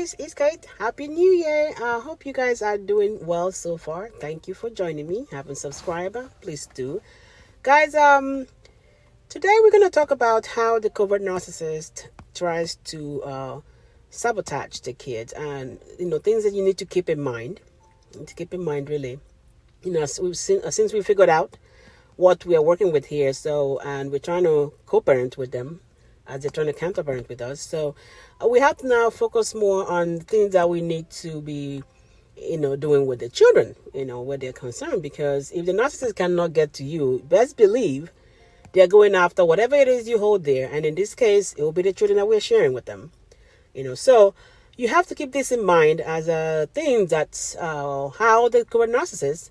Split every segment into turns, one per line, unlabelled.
this is Kate. Happy New Year. I hope you guys are doing well so far. Thank you for joining me. Haven't subscribed? Please do. Guys, today we're going to talk about how the covert narcissist tries to sabotage the kids, and things that you need to keep in mind. Really. Since we figured out what we are working with here, and we're trying to co-parent with them as they're trying to counterparent with us. So we have to now focus more on things that we need to be, doing with the children, where they're concerned. Because if the narcissist cannot get to you, best believe they're going after whatever it is you hold there. And in this case, it will be the children that we're sharing with them. So you have to keep this in mind as a thing that's how the covert narcissist,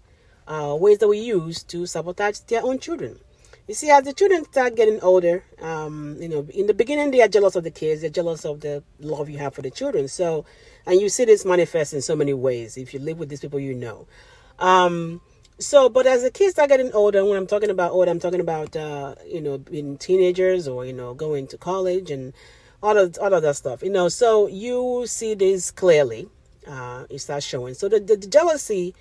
ways that we use to sabotage their own children. You see, as the children start getting older, in the beginning, they are jealous of the kids. They're jealous of the love you have for the children. So, and you see this manifest in so many ways. If you live with these people, but as the kids start getting older, when I'm talking about older, I'm talking about, being teenagers or, going to college and all of that stuff, so you see this clearly, it starts showing. So the jealousy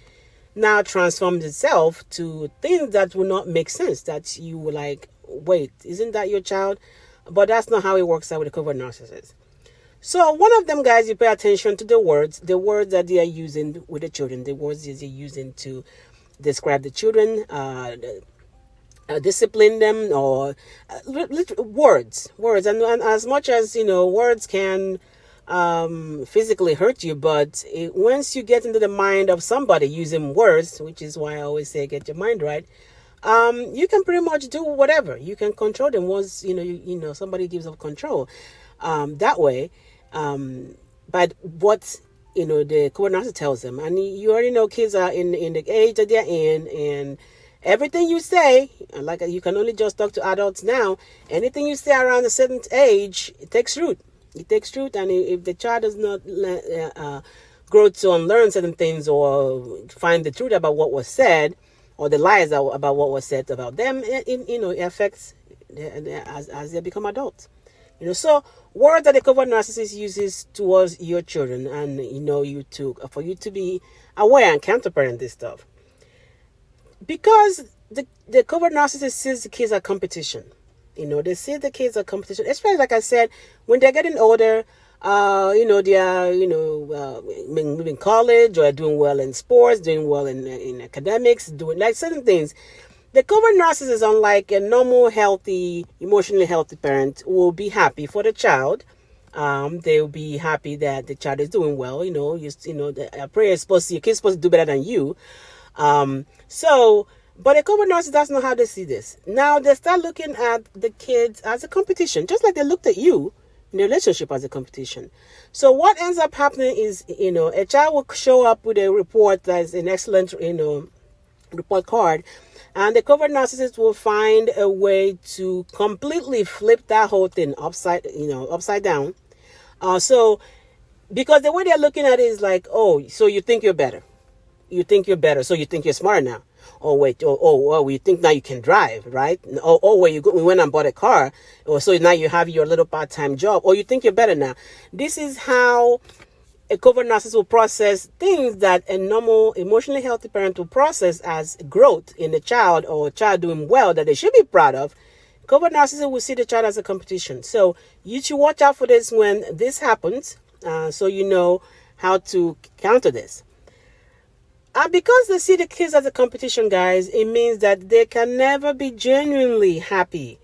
now transforms itself to things that will not make sense, that you were like, wait, isn't that your child? But that's not how it works out with the covert narcissist. So one of them, guys, you pay attention to the words that they are using with the children, the words that they're using to describe the children, discipline them, or words. And as much as, words can physically hurt you, but once you get into the mind of somebody using words, which is why I always say get your mind right, you can pretty much do whatever. You can control them once somebody gives up control that way. But what the covert narcissist tells them, and you already know kids are in the age that they're in, and everything you say, like you can only just talk to adults now, anything you say around a certain age, it takes root. It takes truth, and if the child does not grow to unlearn certain things or find the truth about what was said, or the lies about what was said about them, it affects as they become adults. So words that the covert narcissist uses towards your children, and for you to be aware and counterparent this stuff, because the covert narcissist sees the kids as competition. They see the kids are competition, especially, like I said, when they're getting older, they are, maybe in college or doing well in sports, doing well in academics, doing like certain things. The covert narcissist, unlike a normal, healthy, emotionally healthy parent, will be happy for the child. They will be happy that the child is doing well. The prayer is your kid's supposed to do better than you. But the covert narcissist, that's not how they see this. Now they start looking at the kids as a competition, just like they looked at you in the relationship as a competition. So what ends up happening is, a child will show up with a report that's an excellent, report card, and the covert narcissist will find a way to completely flip that whole thing upside down. So because the way they're looking at it is like, oh, so you think you're better. So you think you're smart now. Oh, wait. Oh, you think now you can drive, right? We went and bought a car. So now you have your little part-time job. Or you think you're better now. This is how a covert narcissist will process things that a normal, emotionally healthy parent will process as growth in the child, or a child doing well that they should be proud of. Covert narcissist will see the child as a competition. So you should watch out for this when this happens, so you know how to counter this. Because they see the kids as a competition, guys, it means that they can never be genuinely happy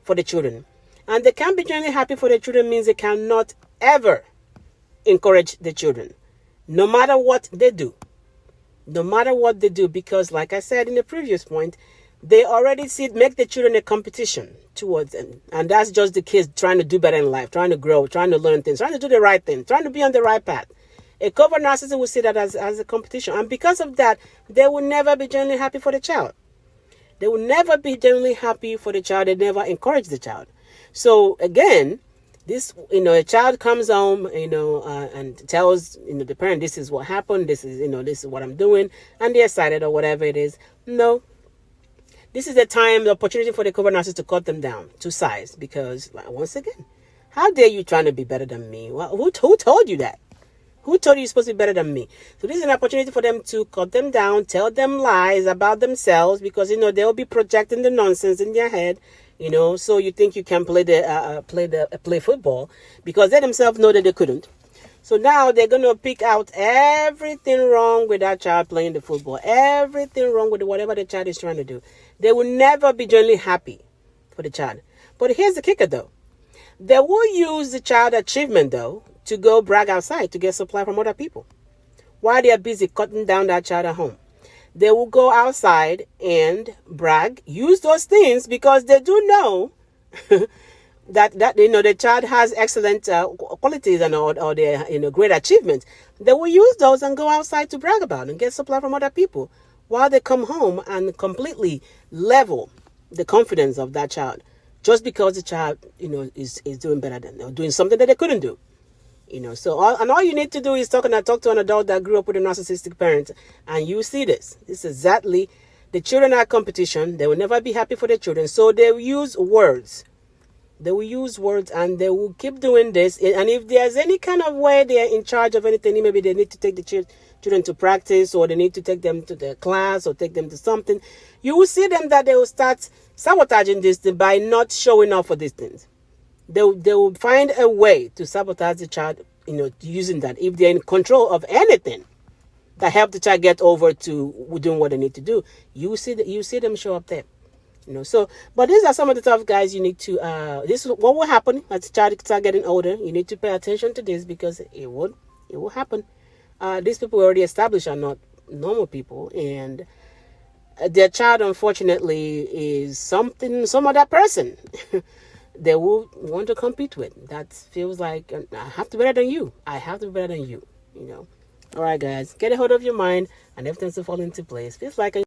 for the children. And they can't be genuinely happy for the children means they cannot ever encourage the children, no matter what they do. Because like I said in the previous point, they already make the children a competition towards them. And that's just the kids trying to do better in life, trying to grow, trying to learn things, trying to do the right thing, trying to be on the right path. A covert narcissist will see that as a competition. And because of that, they will never be genuinely happy for the child. They never encourage the child. So again, this, a child comes home, and tells, the parent, this is what happened. This is what I'm doing. And they're excited or whatever it is. No. This is the opportunity for the covert narcissist to cut them down to size. Because once again, how dare you trying to be better than me? Well, who told you that? Who told you you're supposed to be better than me? So this is an opportunity for them to cut them down, tell them lies about themselves, because they'll be projecting the nonsense in their head. So you think you can play football because they themselves know that they couldn't. So now they're gonna pick out everything wrong with that child playing the football, everything wrong with whatever the child is trying to do. They will never be genuinely happy for the child. But here's the kicker, though. They will use the child achievement, though, to go brag outside to get supply from other people while they are busy cutting down that child at home. They will go outside and brag, use those things, because they do know that the child has excellent qualities or their great achievements. They will use those and go outside to brag about and get supply from other people while they come home and completely level the confidence of that child, just because the child is doing better than, or doing something that they couldn't do. So all you need to do is talk to an adult that grew up with a narcissistic parent, and you see this. This is exactly, the children are competition. They will never be happy for their children, so they will use words. They will use words, and they will keep doing this. And if there's any kind of way they are in charge of anything, maybe they need to take the children to practice, or they need to take them to the class, or take them to something, you will see them that they will start sabotaging this by not showing up for these things. They will find a way to sabotage the child, using that. If they're in control of anything that help the child get over to doing what they need to do, you see them show up there. But these are some of the tough guys you need to, this is what will happen as the child start getting older. You need to pay attention to this, because it will happen. These people already established are not normal people, and their child, unfortunately, is some other person they will want to compete with. That feels like, I have to be better than you. I have to be better than you. All right, guys, get a hold of your mind, and everything's to fall into place. Feels like